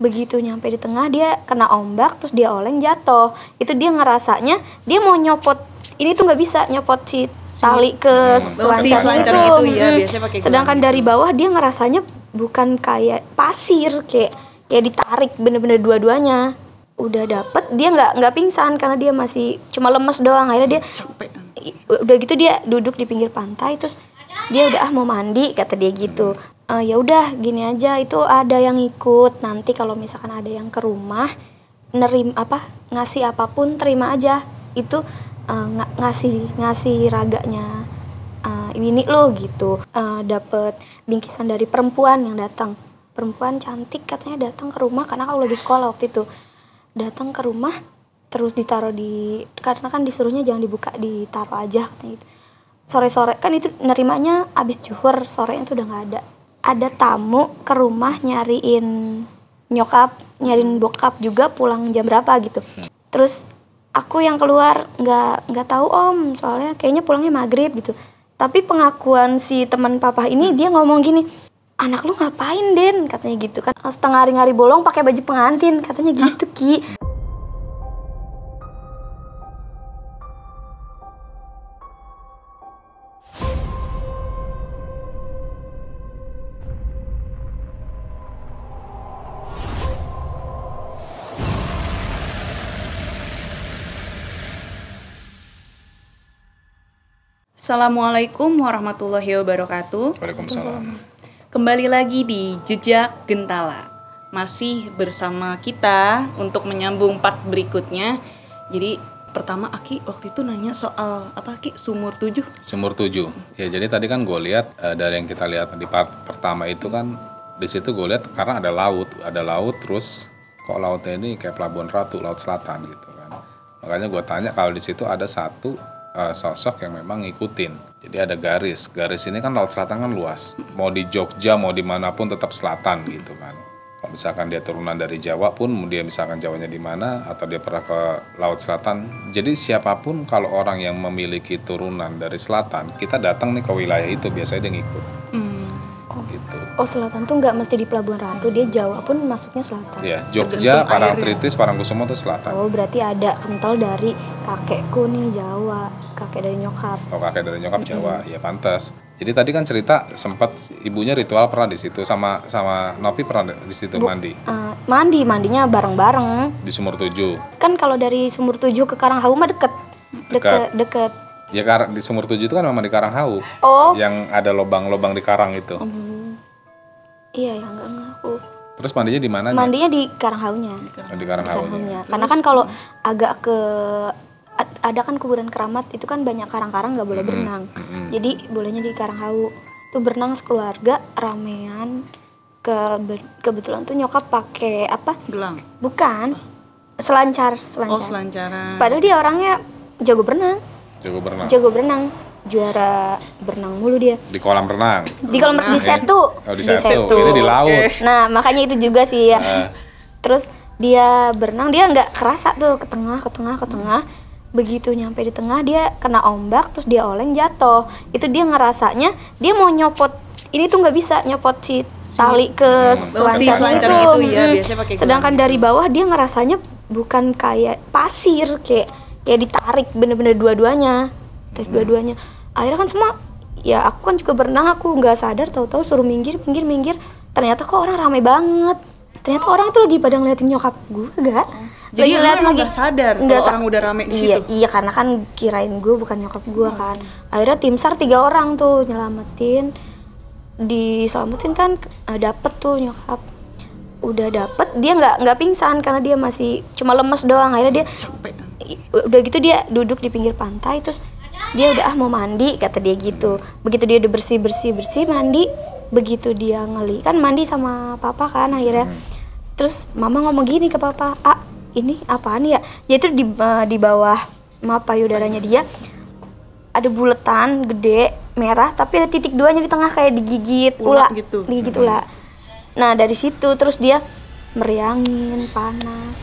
Begitu nyampe di tengah dia kena ombak, terus dia oleng jatuh. Itu dia ngerasanya dia mau nyopot, ini tuh nggak bisa nyopot si tali ke selancar itu. Ya, biasanya pakai sedangkan gelang dari gitu. bawah dia ngerasanya bukan kayak pasir, kayak ditarik bener-bener dua-duanya. Udah dapet, dia nggak pingsan karena dia masih cuma lemes doang. Akhirnya dia Capek. udah gitu dia duduk di pinggir pantai, terus dia udah mau mandi kata dia gitu. Ya udah gini aja, itu ada yang ikut, nanti kalau misalkan ada yang ke rumah ngasih apapun terima aja, itu ngasih raganya ini lo gitu. Dapet bingkisan dari perempuan yang datang, perempuan cantik katanya, datang ke rumah karena aku lagi sekolah waktu itu. Datang ke rumah terus ditaruh karena kan disuruhnya jangan dibuka, ditaruh aja katanya gitu. Sore-sore kan itu nerimanya abis zuhur, sorenya tuh udah nggak ada tamu ke rumah nyariin bokap juga pulang jam berapa gitu. Terus aku yang keluar nggak tahu om, soalnya kayaknya pulangnya maghrib gitu. Tapi pengakuan si teman papa ini, dia ngomong gini, anak lu ngapain Den, katanya gitu kan, setengah hari bolong pakai baju pengantin katanya gitu. Ki Assalamualaikum warahmatullahi wabarakatuh. Waalaikumsalam. Kembali lagi di Jejak Gentala. Masih bersama kita untuk menyambung part berikutnya. Jadi pertama Aki waktu itu nanya soal apa Aki? Sumur 7. Sumur 7. Ya jadi tadi kan gue lihat dari yang kita lihat di part pertama itu kan, di situ gue lihat karena ada laut terus kok lautnya ini kayak Pelabuhan Ratu, laut selatan gitu kan. Makanya gue tanya kalau di situ ada satu sosok yang memang ngikutin. Jadi ada garis ini kan laut selatan kan luas. Mau di Jogja mau dimanapun tetap selatan gitu kan. Kalau misalkan dia turunan dari Jawa pun, dia misalkan Jawanya di mana atau dia pernah ke laut selatan. Jadi siapapun kalau orang yang memiliki turunan dari selatan, kita datang nih ke wilayah itu biasanya dia ngikut. Gitu. Oh selatan tuh nggak mesti di Pelabuhan Ratu, dia Jawa pun masuknya selatan. Iya, Jogja, Parangtritis, Parangkusumo itu selatan. Oh berarti ada kental dari kakekku nih Jawa, kakek dari nyokap. Oh kakek dari nyokap Jawa, ya pantas. Jadi tadi kan cerita sempat ibunya ritual pernah di situ, sama Novi pernah di situ mandi. Mandinya bareng-bareng. Di Sumur 7. Kan kalau dari Sumur 7 ke Karanghawu mah deket. Ya di Sumur 7 itu kan memang di Karanghawu. Oh. Yang ada lobang-lobang di karang itu. Iya ya nggak ngaku. Terus mandinya di mana? Mandinya di Karanghawunya. Di Karanghawunya. Karena kan kalau agak ke ada kan kuburan keramat itu kan banyak karang-karang nggak boleh berenang. Jadi bolehnya di Karanghawu. Tuh berenang sekeluarga ramean. Kebetulan tuh nyokap pakai apa? Gelang. Bukan. Selancar. Oh, selancaran. Padahal dia orangnya jago berenang. Juara berenang mulu dia. Di kolam renang. Di Setu. Oh, di Setu. Ini di laut. Nah, makanya itu juga sih ya. Terus dia berenang, dia nggak kerasa tuh ke tengah. Begitu nyampe di tengah dia kena ombak, terus dia oleng jatuh. Itu dia ngerasanya dia mau nyopot, ini tuh nggak bisa nyopot si tali ke selancar itu. Ya, biasanya pakai sedangkan gelang dari bawah dia ngerasanya bukan kayak pasir, kayak ditarik bener-bener dua-duanya. Akhirnya kan semua, ya aku kan juga berenang, aku nggak sadar, tahu-tahu suruh minggir. Ternyata kok orang ramai banget. Ternyata orang itu lagi pada ngeliatin nyokap gue gak? Jadi lu nggak sadar kalau orang udah rame di situ? Iya karena kan kirain gue bukan nyokap gue kan. Akhirnya tim SAR 3 orang tuh diselamatin kan, dapet tuh nyokap. Udah dapet, dia nggak pingsan karena dia masih cuma lemes doang. Akhirnya dia capek. Udah gitu dia duduk di pinggir pantai, terus dia udah mau mandi kata dia gitu. Begitu dia udah bersih mandi, begitu dia kan mandi sama papa kan akhirnya. Terus mama ngomong gini ke papa, ini apaan ya? Yaitu di bawah payudaranya dia ada buletan gede merah, tapi ada titik 2-nya di tengah kayak digigit ular gitu. Digigit ular. Nah dari situ terus dia meriangin panas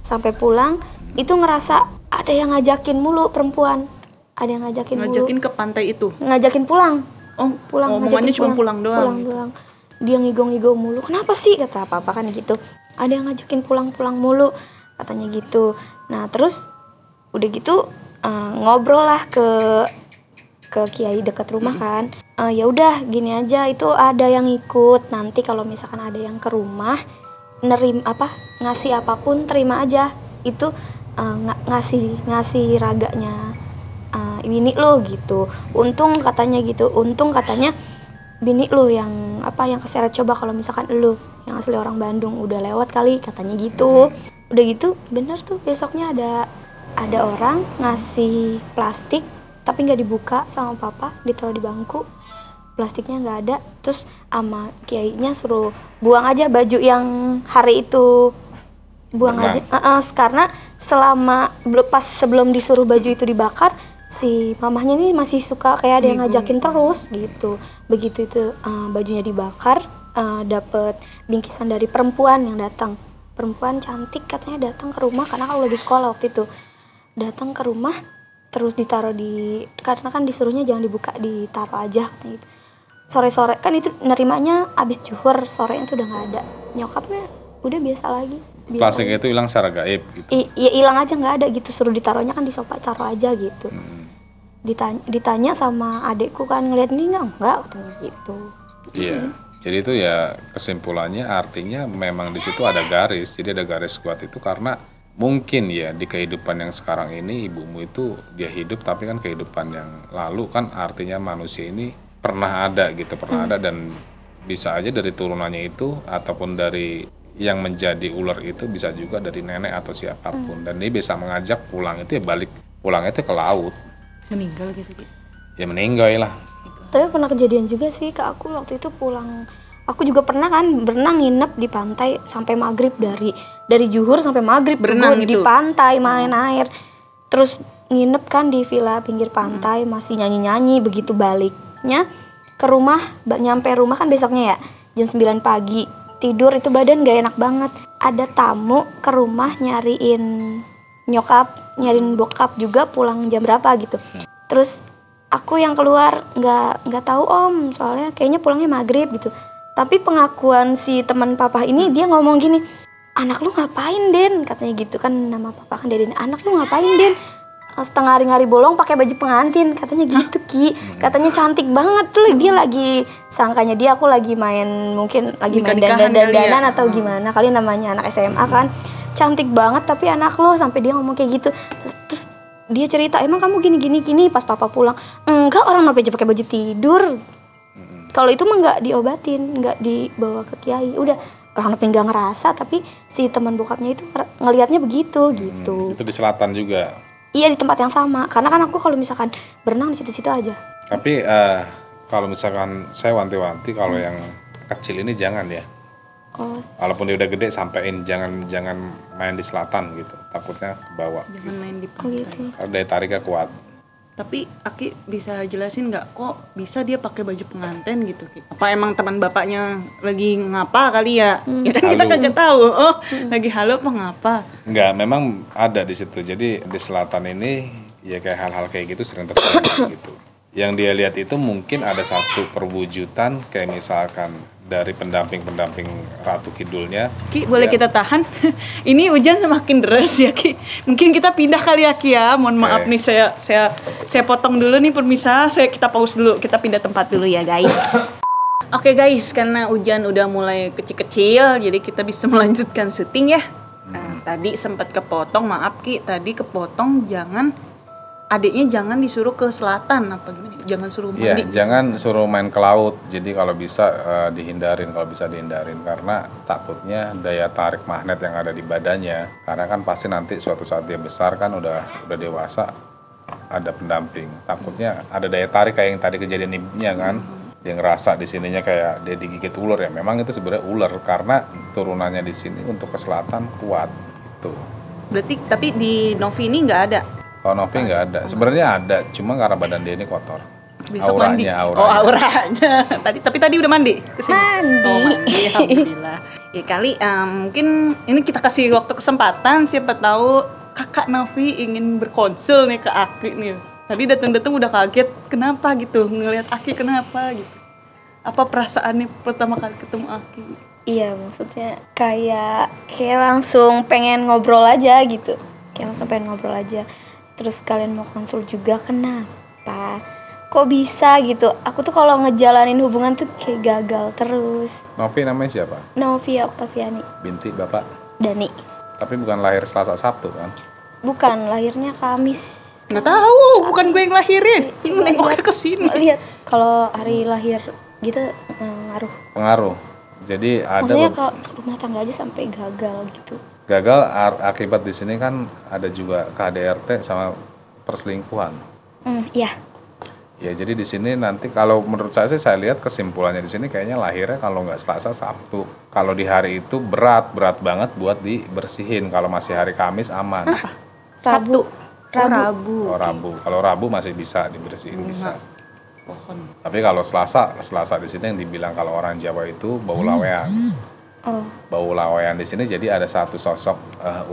sampai pulang itu ngerasa ada yang ngajakin mulu perempuan. Ada yang ngajakin ke pantai itu. Ngajakin pulang. Omongannya cuma pulang doang. dia ngigo-ngigo mulu. Kenapa sih, kata papa kan gitu. Ada yang ngajakin pulang-pulang mulu katanya gitu. Nah terus udah gitu ngobrol lah ke kiai dekat rumah kan. Ya udah gini aja, itu ada yang ikut, nanti kalau misalkan ada yang ke rumah ngasih apapun terima aja, itu ngasih raganya bini lo gitu. Untung katanya bini lo yang keseret, coba kalau misalkan lo yang asli orang Bandung udah lewat kali, katanya gitu. Udah gitu bener tuh, besoknya ada orang ngasih plastik tapi nggak dibuka sama papa, ditaruh di bangku, plastiknya nggak ada. Terus ama kiainya suruh buang aja baju yang hari itu, buang aja. Karena sebelum disuruh baju itu dibakar, si mamahnya ini masih suka kayak ada yang ngajakin terus gitu. Begitu itu bajunya dibakar, dapet bingkisan dari perempuan yang datang. Perempuan cantik katanya datang ke rumah, karena aku lagi sekolah waktu itu. Datang ke rumah terus ditaruh karena kan disuruhnya jangan dibuka, ditaruh aja katanya gitu. Sore-sore kan itu nerimanya abis zuhur, sorenya tuh udah nggak ada. Nyokapnya udah biasa lagi. Plastiknya itu hilang secara gaib gitu. Iya hilang aja, nggak ada gitu, suruh ditaruhnya kan di sofa, taruh aja gitu. Ditanya sama adekku kan, ngeliat ini enggak katanya gitu. Iya. Jadi itu ya kesimpulannya artinya memang di situ ada garis. Jadi ada garis kuat itu karena mungkin ya di kehidupan yang sekarang ini ibumu itu dia hidup, tapi kan kehidupan yang lalu kan artinya manusia ini pernah ada gitu, ada, dan bisa aja dari turunannya itu ataupun dari yang menjadi ular itu bisa juga dari nenek atau siapapun. Dan dia bisa mengajak pulang itu ya pulang itu ke laut. Meninggal gitu. Ya meninggal lah. Tapi pernah kejadian juga sih ke aku waktu itu pulang. Aku juga pernah kan berenang, nginep di pantai sampai maghrib, dari zuhur sampai maghrib berenang di pantai, main air. Terus nginep kan di villa pinggir pantai, masih nyanyi-nyanyi. Begitu baliknya ke rumah, nyampe rumah kan besoknya ya jam 9 pagi. Tidur itu badan gak enak banget. Ada tamu ke rumah nyariin bokap juga pulang jam berapa gitu. Terus aku yang keluar nggak tahu om, soalnya kayaknya pulangnya maghrib gitu. Tapi pengakuan si teman papa ini, dia ngomong gini, anak lu ngapain Den, katanya gitu kan, nama papa kan Deden. Anak lu ngapain Den, setengah hari bolong pakai baju pengantin, katanya gitu Ki. Katanya cantik banget tuh, dia lagi sangkanya aku lagi main, mungkin lagi main dandan atau gimana kali, namanya anak SMA kan. Cantik banget tapi anak lu, sampai dia ngomong kayak gitu. Terus dia cerita, emang kamu gini pas papa pulang? Enggak, orang ngapain pakai baju tidur. Kalau itu mah nggak diobatin, nggak dibawa ke kiai, udah orang ngapain nggak ngerasa, tapi si teman bokapnya itu ngelihatnya begitu gitu. Itu di selatan juga. Iya, di tempat yang sama, karena kan aku kalau misalkan berenang di situ-situ aja. Tapi kalau misalkan saya wanti-wanti kalau yang kecil ini jangan ya. Walaupun dia udah gede, sampein jangan main di selatan gitu, takutnya kebawa. Jangan main di pantai. Gitu. Karena daya tariknya kuat. Tapi Aki bisa jelasin nggak kok bisa dia pakai baju pengantin gitu? Apa emang teman bapaknya lagi ngapa kali ya? Ya kan kita kagak tahu. Lagi halu apa ngapa? Enggak, memang ada di situ. Jadi di selatan ini ya kayak hal-hal kayak gitu sering terjadi gitu. Yang dia lihat itu mungkin ada satu perwujudan kayak misalkan dari pendamping Ratu Kidulnya. Ki, boleh kita tahan? Ini hujan semakin deras ya Ki. Mungkin kita pindah kali ya Ki ya. Mohon maaf nih, saya potong dulu nih permisah. Kita pause dulu. Kita pindah tempat dulu ya guys. Oke guys, karena hujan udah mulai kecil-kecil, jadi kita bisa melanjutkan syuting ya. Tadi sempat kepotong, maaf Ki. Tadi kepotong adiknya jangan disuruh ke selatan apa gimana? Jangan suruh mandi. Iya, jangan suruh main ke laut. Jadi kalau bisa dihindarin karena takutnya daya tarik magnet yang ada di badannya. Karena kan pasti nanti suatu saat dia besar kan udah dewasa, ada pendamping. Takutnya ada daya tarik kayak yang tadi kejadian ibunya kan. Dia ngerasa di sininya kayak dia digigit ular ya. Memang itu sebenarnya ular karena turunannya di sini untuk ke selatan kuat gitu. Berarti tapi di Novi ini nggak ada. Kalau Novi nggak ada, sebenarnya ada, cuma karena badan dia ini kotor. Besok mandi. Auranya. Tadi udah mandi kesini. Mandi, alhamdulillah. Ya kali mungkin ini kita kasih waktu kesempatan, siapa tahu kakak Novi ingin berkonsul nih ke Aki nih. Tadi datang udah kaget, kenapa gitu, ngelihat Aki kenapa gitu. Apa perasaannya pertama kali ketemu Aki? Iya, maksudnya kayak langsung pengen ngobrol aja gitu. Kayak langsung pengen ngobrol aja. Terus kalian mau konsul juga, kenapa? Kok bisa gitu? Aku tuh kalau ngejalanin hubungan tuh kayak gagal terus. Novi namanya siapa? Novia Oktaviani. Binti bapak? Dani. Tapi bukan lahir Selasa Sabtu kan? Bukan, lahirnya Kamis. Nggak tahu, bukan gue yang lahirin. Ini nengoknya ke sini. Lihat, kalau hari lahir gitu ngaruh. Pengaruh. Jadi ada Maksudnya kalau rumah tangga aja sampai gagal gitu. gagal akibat di sini kan ada juga KDRT sama perselingkuhan. Iya. Ya jadi di sini nanti kalau menurut saya sih saya lihat kesimpulannya di sini kayaknya lahirnya kalau nggak Selasa Sabtu. Kalau di hari itu berat banget buat dibersihin. Kalau masih hari Kamis aman. Sabtu. Rabu. Oh Rabu. Kalau Rabu masih bisa dibersihin bisa. Pohon. Tapi kalau Selasa di sini yang dibilang kalau orang Jawa itu bau lawean. Oh. Bau lawean di sini jadi ada satu sosok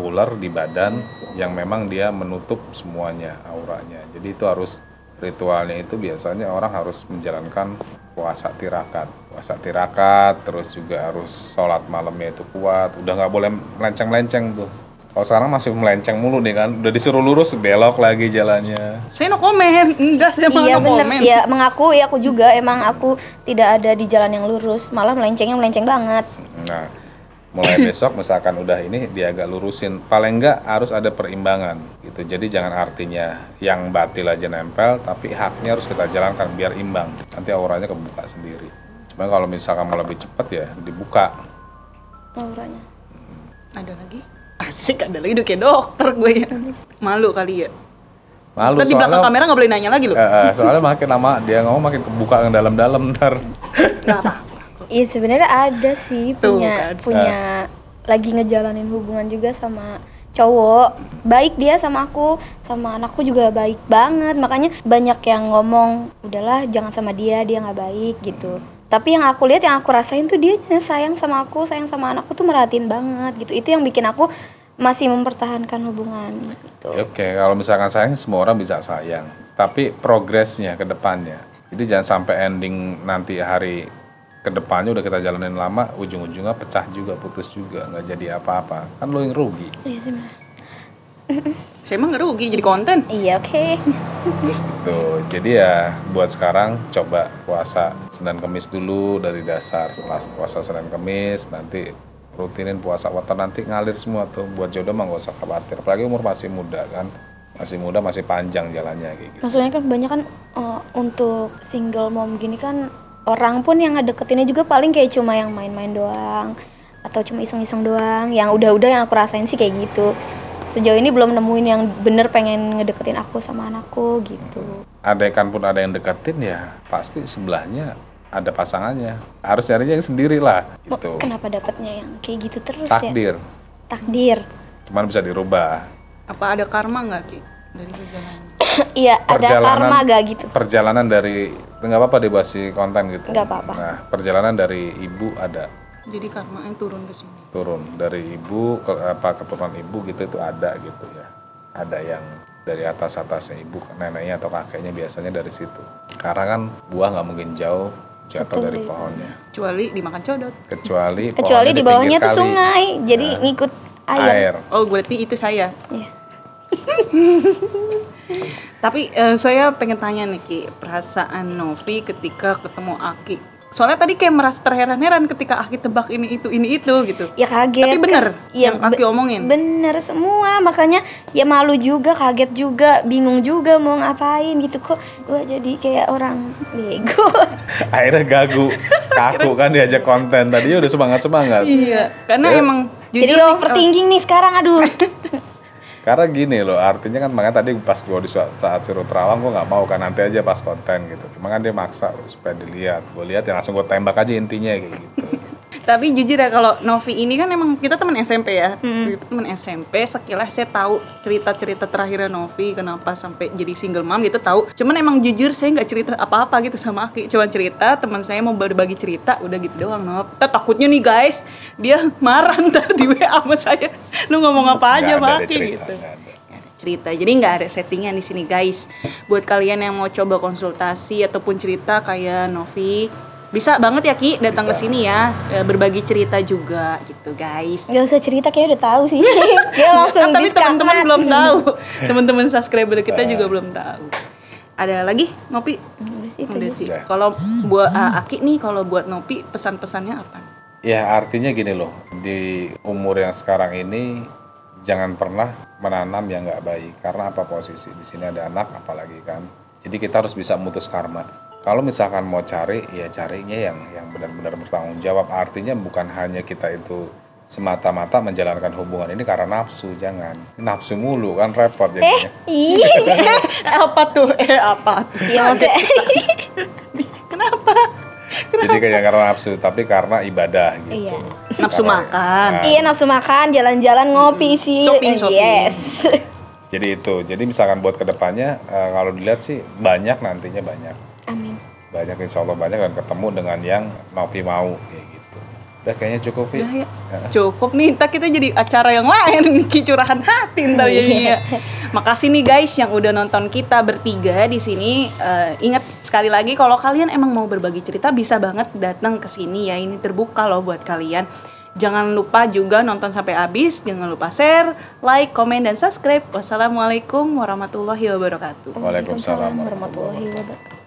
ular di badan yang memang dia menutup semuanya auranya. Jadi itu harus ritualnya itu biasanya orang harus menjalankan puasa tirakat, terus juga harus sholat malamnya itu kuat. Udah nggak boleh melenceng-lenceng tuh. Kalau sekarang masih melenceng mulu nih kan, udah disuruh lurus belok lagi jalannya. Saya no komen, enggak saya malah Iya no bener, komen. ya mengaku ya aku juga emang aku tidak ada di jalan yang lurus, malah melenceng banget. Nah, mulai besok misalkan udah ini dia agak lurusin, paling enggak harus ada perimbangan gitu. Jadi jangan artinya yang batil aja nempel, tapi haknya harus kita jalankan biar imbang. Nanti auranya kebuka sendiri. Cuma kalau misalkan mau lebih cepat ya dibuka. Auranya. Ada lagi? Asik, ada lagi, udah kayak dokter gue ya. Malu kali ya. Malu Ntar di belakang kamera nggak boleh nanya lagi loh. soalnya makin lama dia ngomong makin kebuka yang dalam-dalam ntar. Nggak apa. Iya sebenarnya ada sih Tuh, punya kan. lagi ngejalanin hubungan juga sama cowok. Baik dia sama aku, sama anakku juga baik banget. Makanya banyak yang ngomong, udahlah jangan sama dia nggak baik gitu. Tapi yang aku lihat, yang aku rasain tuh dia sayang sama aku, sayang sama anakku tuh merhatiin banget gitu. Itu yang bikin aku masih mempertahankan hubungan gitu. Oke, kalau misalkan sayang semua orang bisa sayang, tapi progresnya ke depannya. Jadi jangan sampai ending nanti hari ke depannya udah kita jalanin lama, ujung-ujungnya pecah juga, putus juga, nggak jadi apa-apa. Kan lo yang rugi. Iya sih, bener. Saya emang nggak rugi jadi konten. Iya oke. Tuh, jadi ya buat sekarang coba puasa Senin Kemis dulu dari dasar. Setelah puasa Senin Kemis nanti rutinin puasa weton, nanti ngalir semua tuh. Buat jodoh mah nggak usah khawatir. Apalagi umur masih muda kan. Masih muda, masih panjang jalannya kayak gitu. Maksudnya kan banyak kan untuk single mom gini kan orang pun yang ngedeketinnya juga paling kayak cuma yang main-main doang atau cuma iseng-iseng doang. Yang udah-udah yang aku rasain sih kayak gitu. Sejauh ini belum nemuin yang bener pengen ngedeketin aku sama anakku gitu. Andaikan pun ada yang deketin ya pasti sebelahnya ada pasangannya. Harus carinya yang sendiri lah gitu. Kenapa dapetnya yang kayak gitu terus Takdir. ya? Takdir. Cuman bisa dirubah. Apa ada karma nggak Ki dari perjalanan? Iya ada karma gak gitu. Perjalanan dari, nggak apa-apa dibahas di konten gitu. Nggak apa-apa. Nah, perjalanan dari ibu ada. Jadi karma yang turun ke sini. Turun dari ibu keturunan ibu gitu itu ada gitu ya. Ada yang dari atasnya ibu, neneknya atau kakeknya biasanya dari situ. Karena kan buah nggak mungkin jauh jatuh Betul, dari iya. pohonnya. Kecuali dimakan codot. Kecuali Di bawahnya tuh kali. sungai, jadi Nah, ngikut air. Oh berarti itu saya. Iya. Tapi saya pengen tanya nih Ki, perasaan Novi ketika ketemu Aki. Soalnya tadi kayak merasa terheran-heran ketika Aki tebak ini itu gitu. Ya kaget. Tapi bener kan? Ya, yang Aki omongin. Bener semua, makanya ya malu juga, kaget juga, bingung juga mau ngapain gitu. Kok gue jadi kayak orang bego. Akhirnya kaku kan diajak konten. Tadinya udah semangat. Iya, karena Ya. emang Jadi nih, overthinking nih sekarang, aduh. Karena gini loh, artinya kan makanya tadi pas gue di saat suruh terawang gue nggak mau kan, nanti aja pas konten gitu. Cuma kan dia maksa supaya dilihat. Gue lihat ya langsung gue tembak aja intinya kayak gitu. Tapi jujur ya kalau Novi ini kan emang kita teman SMP ya. Kita teman SMP, sekilas saya tahu cerita-cerita terakhirnya Novi kenapa sampai jadi single mom gitu tahu. Cuman emang jujur saya nggak cerita apa-apa gitu sama Aki. Cuma cerita teman saya mau berbagi cerita, udah gitu doang Nov. Takutnya nih guys, dia marah ntar di WA sama saya. Lu ngomong apa aja sama Aki gitu. Cerita. Jadi nggak ada settingan di sini guys. Buat kalian yang mau coba konsultasi ataupun cerita kayak Novi, Bisa banget ya Ki datang ke Bisa. sini ya, berbagi cerita juga gitu guys. Gak usah cerita, kayaknya udah tahu sih. Dia langsung Tapi teman-teman diskarmat. belum tahu. Teman-teman subscriber kita juga belum tahu. Ada lagi Nopi? Udah sih, itu Udah aja. sih. Udah. Kalau buat Aki nih, kalau buat Nopi pesan-pesannya apa? Ya artinya gini loh, di umur yang sekarang ini jangan pernah menanam yang nggak baik. Karena apa posisi di sini ada anak apalagi kan. Jadi kita harus bisa memutus karma. Kalau misalkan mau cari, ya carinya yang benar-benar bertanggung jawab. Artinya bukan hanya kita itu semata-mata menjalankan hubungan ini karena nafsu, jangan. Nafsu mulu kan repot jadinya. Apa tuh? Apa tuh? Iya maksudnya. Kenapa? Jadi kayak karena nafsu, tapi karena ibadah gitu. Iya. Nafsu Karena- makan. Nah, Iya, nafsu makan, jalan-jalan, ngopi sih. Shopping, shopping. Yes. Jadi itu. Jadi misalkan buat kedepannya, kalau dilihat sih banyak nantinya banyak. Amin. Banyak insya Allah banyak dan ketemu dengan yang Nopi mau kayak gitu. Udah kayaknya cukup ya. Udah ya. Cukup nih, ntar kita jadi acara yang lain, curahan hati ntar jadinya. Makasih nih guys yang udah nonton kita bertiga di sini. Ingat sekali lagi kalau kalian emang mau berbagi cerita bisa banget datang ke sini ya. Ini terbuka loh buat kalian. Jangan lupa juga nonton sampai habis. Jangan lupa share, like, komen, dan subscribe. Wassalamualaikum warahmatullahi wabarakatuh. Waalaikumsalam warahmatullahi wabarakatuh.